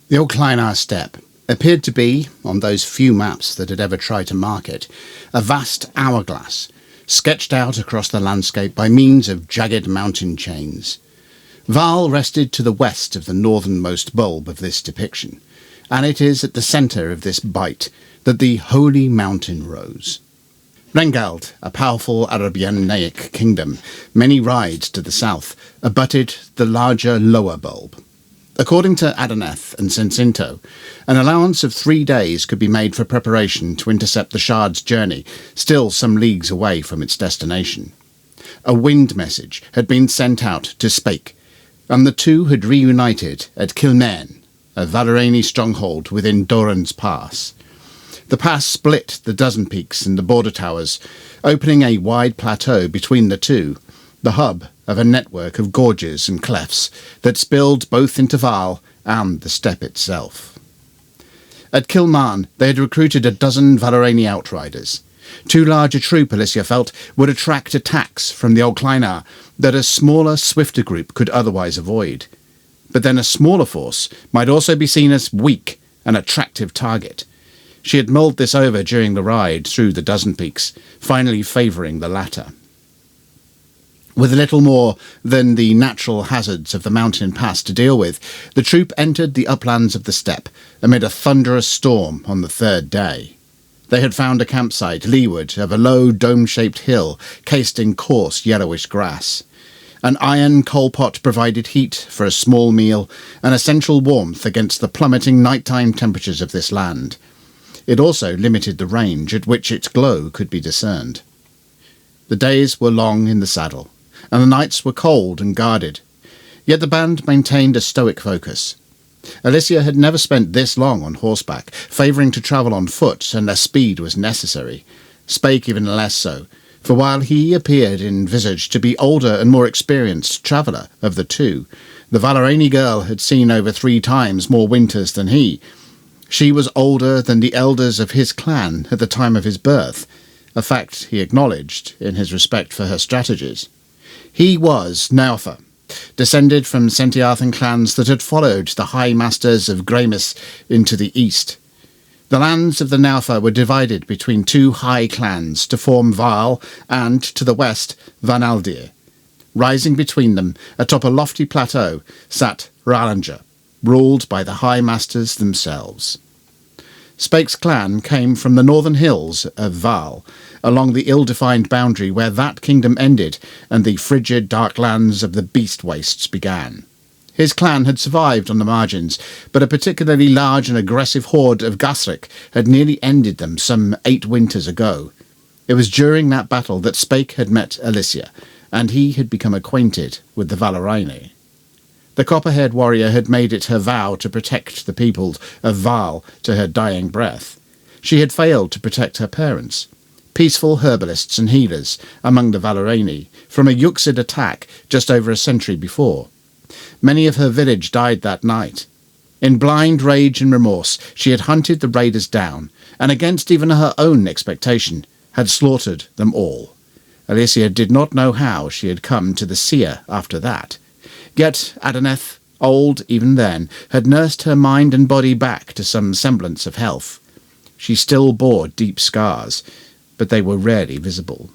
The Olklynar Steppe appeared to be, on those few maps that had ever tried to mark it, a vast hourglass, sketched out across the landscape by means of jagged mountain chains. Val rested to the west of the northernmost bulb of this depiction, and it is at the centre of this bight that the Holy Mountain rose. Rengald, a powerful Arabianaic kingdom, many rides to the south, abutted the larger lower bulb. According to Adonath and Sensinto, an allowance of 3 days could be made for preparation to intercept the Shard's journey, still some leagues away from its destination. A wind message had been sent out to Spake, and the two had reunited at Kilmaine, a Valerani stronghold within Doran's Pass. The pass split the Dozen Peaks and the border towers, opening a wide plateau between the two, the hub of a network of gorges and clefts that spilled both into Val and the steppe itself. At Kilmaine, they had recruited a dozen Valerani outriders. Too large a troop, Alicia felt, would attract attacks from the Olklynar that a smaller, swifter group could otherwise avoid. But then a smaller force might also be seen as weak, an attractive target. She had mulled this over during the ride through the Dozen Peaks, finally favouring the latter. With little more than the natural hazards of the mountain pass to deal with, the troop entered the uplands of the steppe amid a thunderous storm on the third day. They had found a campsite leeward of a low dome-shaped hill cased in coarse yellowish grass. An iron coal pot provided heat for a small meal and essential warmth against the plummeting nighttime temperatures of this land. It also limited the range at which its glow could be discerned. The days were long in the saddle, and the nights were cold and guarded. Yet the band maintained a stoic focus. Alicia had never spent this long on horseback, favouring to travel on foot unless speed was necessary. Spake even less so, for while he appeared in visage to be older and more experienced traveller of the two, the Valerani girl had seen over 3 times more winters than he. She was older than the elders of his clan at the time of his birth, a fact he acknowledged in his respect for her strategies. He was Naofa, descended from Sentiarthan clans that had followed the High Masters of Gramis into the east. The lands of the Naofa were divided between 2 high clans to form Val and, to the west, Vanaldir. Rising between them, atop a lofty plateau, sat Ralanger, ruled by the High Masters themselves. Spake's clan came from the northern hills of Val, along the ill-defined boundary where that kingdom ended and the frigid dark lands of the beast wastes began. His clan had survived on the margins, but a particularly large and aggressive horde of Gasric had nearly ended them some 8 winters ago. It was during that battle that Spake had met Alicia, and he had become acquainted with the Valerani. The copper-haired warrior had made it her vow to protect the people of Val to her dying breath. She had failed to protect her parents, peaceful herbalists and healers among the Valerani, from a Yuxid attack just over a century before. Many of her village died that night. In blind rage and remorse, she had hunted the raiders down, and against even her own expectation, had slaughtered them all. Alicia did not know how she had come to the seer after that. Yet Adonath, old even then, had nursed her mind and body back to some semblance of health. She still bore deep scars, but they were rarely visible.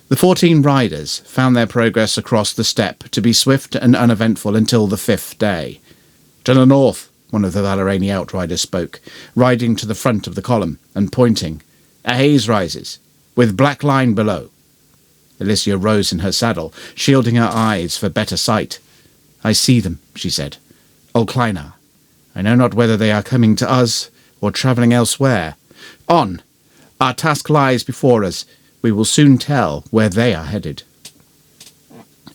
The 14 riders found their progress across the steppe to be swift and uneventful until the 5th day. "To the north," one of the Valerani outriders spoke, riding to the front of the column and pointing. "A haze rises, with black line below." Alicia rose in her saddle, shielding her eyes for better sight. "I see them," she said. "Olklynar. I know not whether they are coming to us or travelling elsewhere. On! Our task lies before us. We will soon tell where they are headed."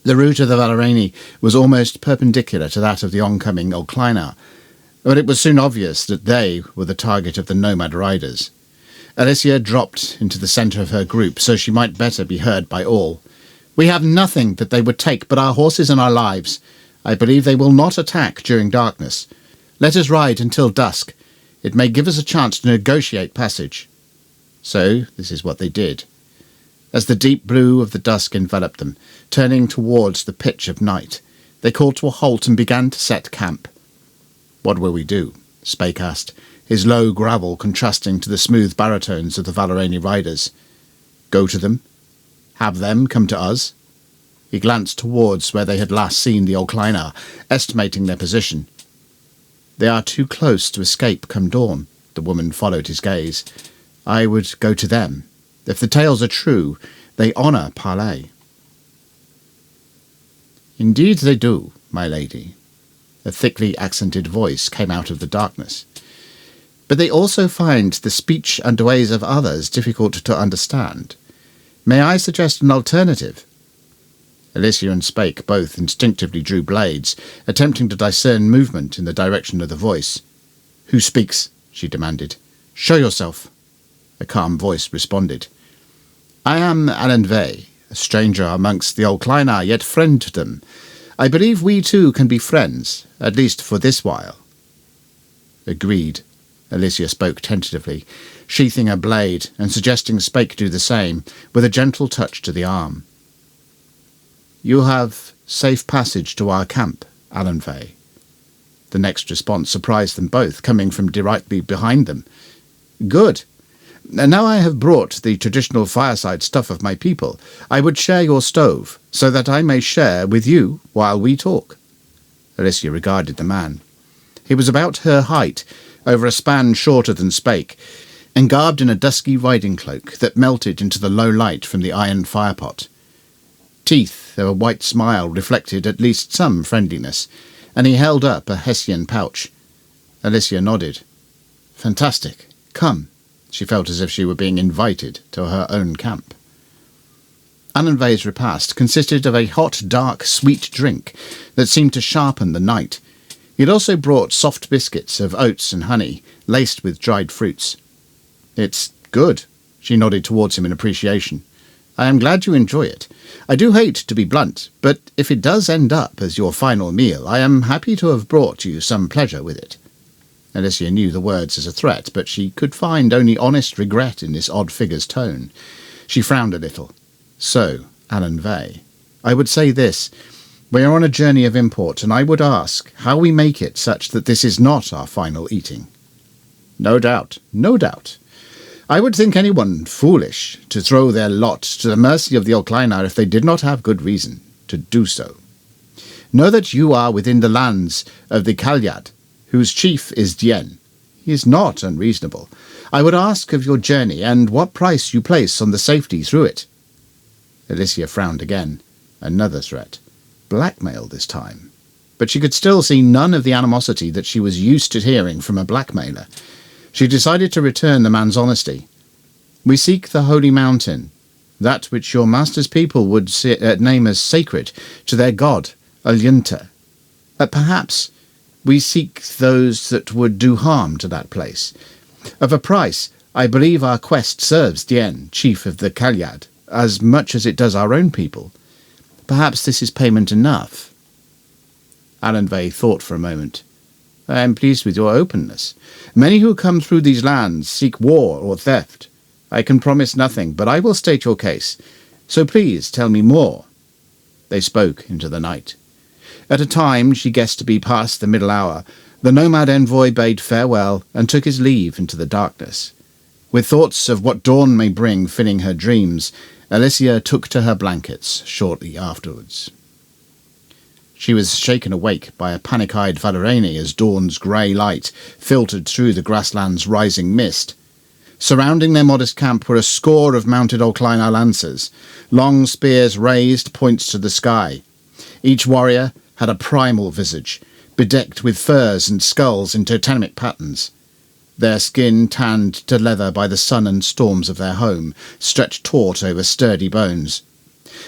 The route of the Valerani was almost perpendicular to that of the oncoming Olklynar, but it was soon obvious that they were the target of the nomad riders. Alicia dropped into the centre of her group so she might better be heard by all. "We have nothing that they would take but our horses and our lives. I believe they will not attack during darkness. Let us ride until dusk. It may give us a chance to negotiate passage." So this is what they did. As the deep blue of the dusk enveloped them, turning towards the pitch of night, they called to a halt and began to set camp. "What will we do?" Spake asked, his low gravel contrasting to the smooth baritones of the Valerani riders. "Go to them? Have them come to us?" He glanced towards where they had last seen the Olklynar, estimating their position. "They are too close to escape come dawn." The woman followed his gaze. "I would go to them. If the tales are true, they honour parley." "Indeed they do, my lady." A thickly accented voice came out of the darkness. "But they also find the speech and ways of others difficult to understand. May I suggest an alternative?" Alicia and Spake both instinctively drew blades, attempting to discern movement in the direction of the voice. "Who speaks?" she demanded. "Show yourself." A calm voice responded. "I am Alan Vey, a stranger amongst the Olklynar, yet friend to them. I believe we too can be friends, at least for this while." "Agreed." Alicia spoke tentatively, sheathing her blade and suggesting Spake do the same, with a gentle touch to the arm. "You have safe passage to our camp, Alan Vey." The next response surprised them both, coming from directly behind them. "Good. Now I have brought the traditional fireside stuff of my people. I would share your stove, so that I may share with you while we talk." Alicia regarded the man. He was about her height, over a span shorter than Spake, and garbed in a dusky riding cloak that melted into the low light from the iron firepot. Teeth of a white smile reflected at least some friendliness, and he held up a Hessian pouch. Alicia nodded. "Fantastic. Come." She felt as if she were being invited to her own camp. Alan Vey's repast consisted of a hot, dark, sweet drink that seemed to sharpen the night. He had also brought soft biscuits of oats and honey, laced with dried fruits. "It's good." She nodded towards him in appreciation. "I am glad you enjoy it. I do hate to be blunt, but if it does end up as your final meal, I am happy to have brought you some pleasure with it." Alicia knew the words as a threat, but she could find only honest regret in this odd figure's tone. She frowned a little. "So, Alan Vey, I would say this. We are on a journey of import, and I would ask how we make it such that this is not our final eating." "No doubt, no doubt. I would think anyone foolish to throw their lot to the mercy of the Olklynar if they did not have good reason to do so. Know that you are within the lands of the Calyad, whose chief is Dien. He is not unreasonable. I would ask of your journey and what price you place on the safety through it." Alicia frowned again. Another threat. Blackmail this time. But she could still see none of the animosity that she was used to hearing from a blackmailer. She decided to return the man's honesty. "We seek the holy mountain, that which your master's people would name as sacred to their god, Alyunta. Perhaps we seek those that would do harm to that place. Of a price, I believe our quest serves Dien, chief of the Calyad, as much as it does our own people. Perhaps this is payment enough." Alan Vey thought for a moment. "I am pleased with your openness. Many who come through these lands seek war or theft. I can promise nothing, but I will state your case. So please tell me more." They spoke into the night. At a time she guessed to be past the middle hour, the nomad envoy bade farewell and took his leave into the darkness. With thoughts of what dawn may bring filling her dreams, Alicia took to her blankets shortly afterwards. She was shaken awake by a panic-eyed Valerani as dawn's grey light filtered through the grassland's rising mist. Surrounding their modest camp were a score of mounted Olklynar lancers, long spears raised points to the sky. Each warrior had a primal visage, bedecked with furs and skulls in totemic patterns. Their skin tanned to leather by the sun and storms of their home, stretched taut over sturdy bones.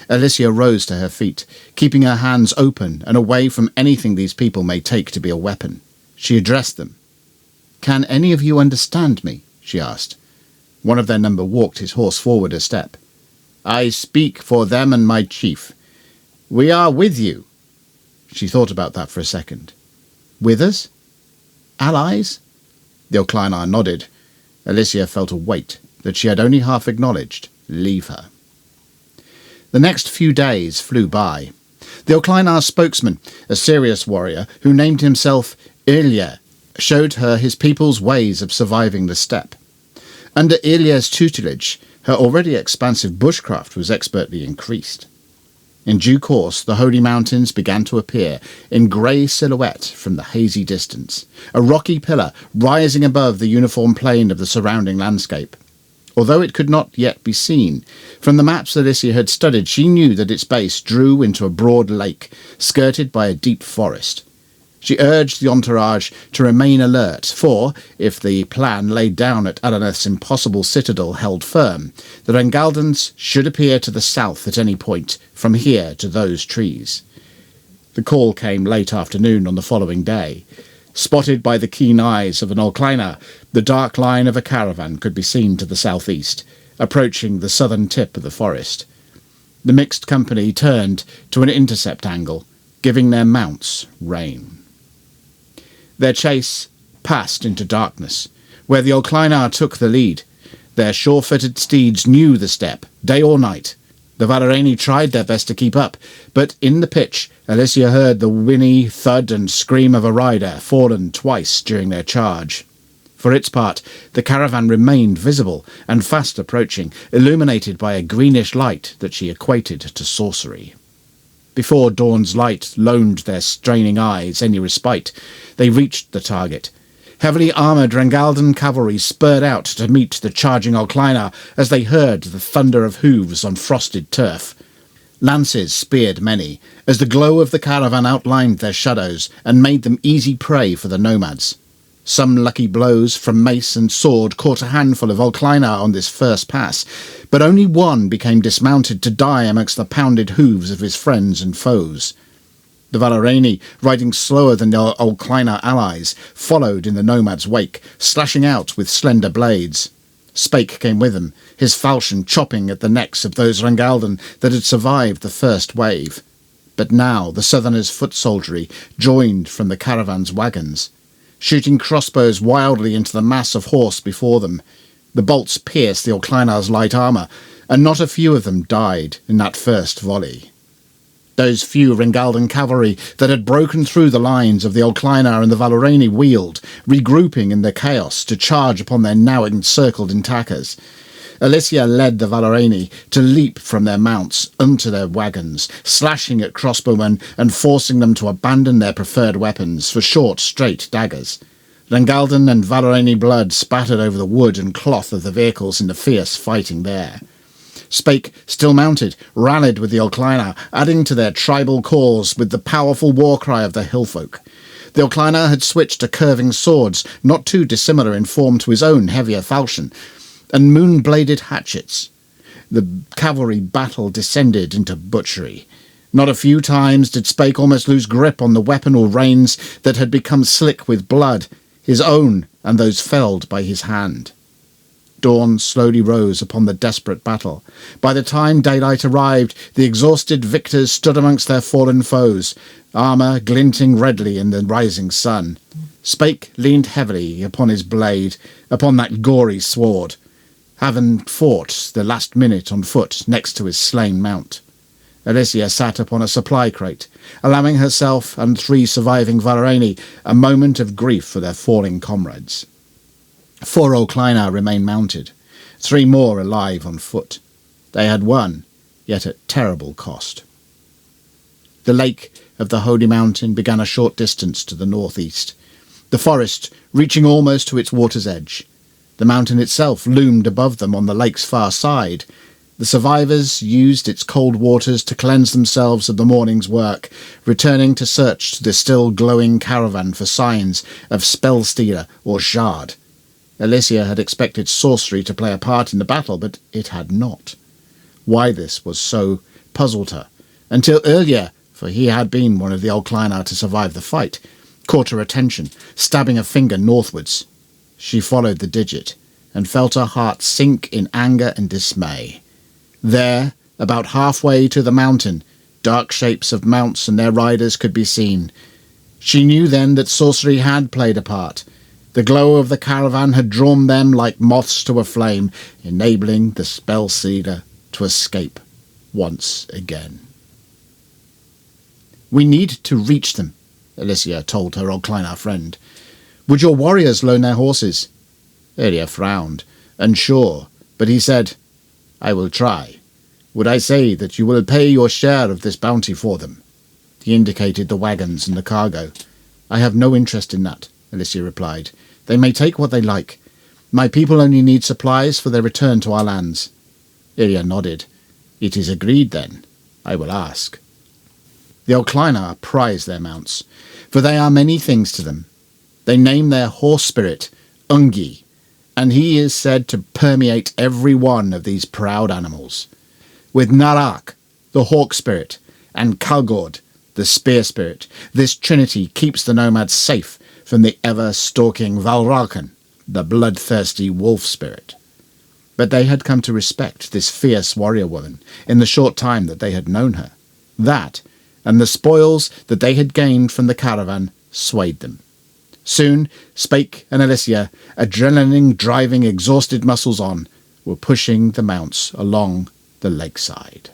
Alicia rose to her feet, keeping her hands open and away from anything these people may take to be a weapon. She addressed them. "Can any of you understand me?" she asked. One of their number walked his horse forward a step. "I speak for them and my chief. We are with you." She thought about that for a second. "With us? Allies?" The Olklynar nodded. Alicia felt a weight that she had only half acknowledged leave her. The next few days flew by. The Olklynar spokesman, a serious warrior who named himself Ilya, showed her his people's ways of surviving the steppe. Under Ilya's tutelage, her already expansive bushcraft was expertly increased. In due course, the holy mountains began to appear in grey silhouette from the hazy distance, a rocky pillar rising above the uniform plain of the surrounding landscape. Although it could not yet be seen, from the maps Alicia had studied, she knew that its base drew into a broad lake, skirted by a deep forest. She urged the entourage to remain alert, for, if the plan laid down at Alaneth's impossible citadel held firm, the Rangaldans should appear to the south at any point, from here to those trees. The call came late afternoon on the following day. Spotted by the keen eyes of an Olklynar, the dark line of a caravan could be seen to the southeast, approaching the southern tip of the forest. The mixed company turned to an intercept angle, giving their mounts rein. Their chase passed into darkness, where the Olklynar took the lead. Their sure-footed steeds knew the steppe, day or night. The Valerani tried their best to keep up, but in the pitch, Alicia heard the whinny, thud and scream of a rider fallen twice during their charge. For its part, the caravan remained visible and fast approaching, illuminated by a greenish light that she equated to sorcery. Before dawn's light loaned their straining eyes any respite, they reached the target. Heavily armoured Rangaldan cavalry spurred out to meet the charging Olklynar as they heard the thunder of hooves on frosted turf. Lances speared many, as the glow of the caravan outlined their shadows and made them easy prey for the nomads. Some lucky blows from mace and sword caught a handful of Olklynar on this first pass, but only one became dismounted to die amongst the pounded hooves of his friends and foes. The Valerani, riding slower than their Olklynar allies, followed in the nomads' wake, slashing out with slender blades. Spake came with them, his falchion chopping at the necks of those Rangaldan that had survived the first wave. But now the southerners' foot soldiery joined from the caravan's wagons, shooting crossbows wildly into the mass of horse before them. The bolts pierced the Olklynar's light armour, and not a few of them died in that first volley. Those few Rangaldan cavalry that had broken through the lines of the Olklynar and the Valerani wheeled, regrouping in the chaos to charge upon their now encircled attackers. Alicia led the Valerani to leap from their mounts onto their wagons, slashing at crossbowmen and forcing them to abandon their preferred weapons for short, straight daggers. Rangaldan and Valerani blood spattered over the wood and cloth of the vehicles in the fierce fighting there. Spake, still mounted, rallied with the Olklynar, adding to their tribal cause with the powerful war cry of the hillfolk. The Olklynar had switched to curving swords, not too dissimilar in form to his own heavier falchion, and moon-bladed hatchets. The cavalry battle descended into butchery. Not a few times did Spake almost lose grip on the weapon or reins that had become slick with blood, his own and those felled by his hand. Dawn slowly rose upon the desperate battle. By the time daylight arrived, the exhausted victors stood amongst their fallen foes, armour glinting redly in the rising sun. Spake leaned heavily upon his blade, upon that gory sword, having fought the last minute on foot next to his slain mount. Alicia sat upon a supply crate, allowing herself and 3 surviving Valerani a moment of grief for their falling comrades. 4 Olklynar remained mounted, 3 more alive on foot. They had won, yet at terrible cost. The lake of the Holy Mountain began a short distance to the northeast, the forest reaching almost to its water's edge. The mountain itself loomed above them on the lake's far side. The survivors used its cold waters to cleanse themselves of the morning's work, returning to search the still glowing caravan for signs of Spellstealer or Shard. Alicia had expected sorcery to play a part in the battle, but it had not. Why this was so puzzled her, until earlier, for he had been one of the Olklynar to survive the fight, caught her attention, stabbing a finger northwards. She followed the digit, and felt her heart sink in anger and dismay. There, about halfway to the mountain, dark shapes of mounts and their riders could be seen. She knew then that sorcery had played a part. The glow of the caravan had drawn them like moths to a flame, enabling the Spellstealer to escape once again. "We need to reach them," Alicia told her Olklynar friend. Would your warriors loan their horses?" Ilia frowned, unsure, but he said, "I will try. Would I say that you will pay your share of this bounty for them?" He indicated the wagons and the cargo. "I have no interest in that," Alicia replied. "They may take what they like. My people only need supplies for their return to our lands." Ilia nodded. "It is agreed, then. I will ask." The Olklynar prize their mounts, for they are many things to them. They name their horse spirit Ungi, and he is said to permeate every one of these proud animals. With Narak, the hawk spirit, and Kalgord, the spear spirit, this trinity keeps the nomads safe from the ever-stalking Valrakan, the bloodthirsty wolf spirit. But they had come to respect this fierce warrior woman in the short time that they had known her. That, and the spoils that they had gained from the caravan, swayed them. Soon, Spake and Alicia, adrenaline driving exhausted muscles on, were pushing the mounts along the lakeside.